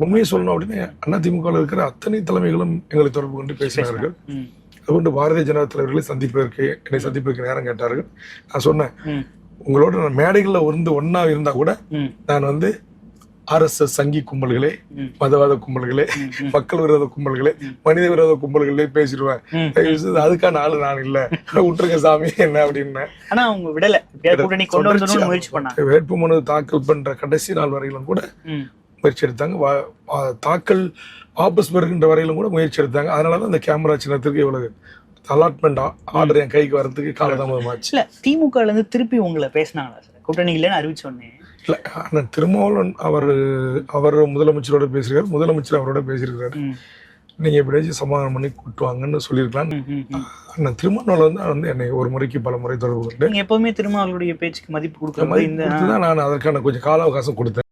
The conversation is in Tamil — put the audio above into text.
உண்மையை சொல்லணும் அப்படின்னு அதிமுகவில் இருக்கிற அத்தனை தலைமைகளும் எங்களை தொடர்பு கொண்டு பேசினார்கள். அதுகொண்டு பாரதிய ஜனதா தலைவர்களை என்னை சந்திப்பதற்கு நேரம் கேட்டார்கள். நான் சொன்னேன், உங்களோட நான் மேடைகள்ல ஒன்னா இருந்தா கூட நான் RSS சங்கி கும்பல்களே, மதவாத கும்பல்களே, மக்கள் விரோத கும்பல்களே, மனித விரோத கும்பல்களே பேசிடுவேன். அதுக்கான ஆளு நான் இல்ல, விட்டுருங்க சாமி என்ன அப்படின்னு. ஆனா அவங்க விடல, முயற்சி பண்ணாங்க. வேட்புமனு தாக்கல் பண்ற கடைசி நாள் வரையிலும் கூட முயற்சி எடுத்தாங்க. தாக்கல் வாபஸ் பெறுகின்ற வரையிலும் கூட முயற்சி எடுத்தாங்க. அதனாலதான் அந்த கேமரா சின்னத்திற்கு இவ்வளவு அலாட்மெண்ட் ஆர்டர் என் கைக்கு வரதுக்கு காலதாமதமாச்சு. இல்ல திமுக இருந்து திருப்பி உங்களை பேசினாங்களா சார்? கூட்டணி இல்லைன்னு அறிவிச்சோன்னே இல்ல, அண்ணன் திருமாவளவன் அவர் முதலமைச்சரோட பேசுறாரு, முதலமைச்சர் அவரோட பேசியிருக்காரு. நீங்க எப்படியாச்சும் சமாதானம் பண்ணி கூட்டுவாங்கன்னு சொல்லியிருக்கலாம். அண்ணன் திருமாவளவன் என்னை ஒரு முறைக்கு பல முறை தொடர்பு கொண்டு எப்பவுமே திருமாவளவனுடைய பேச்சுக்கு மதிப்பு கொடுக்கறது, நான் அதற்கான கொஞ்சம் கால அவகாசம் கொடுத்தேன்.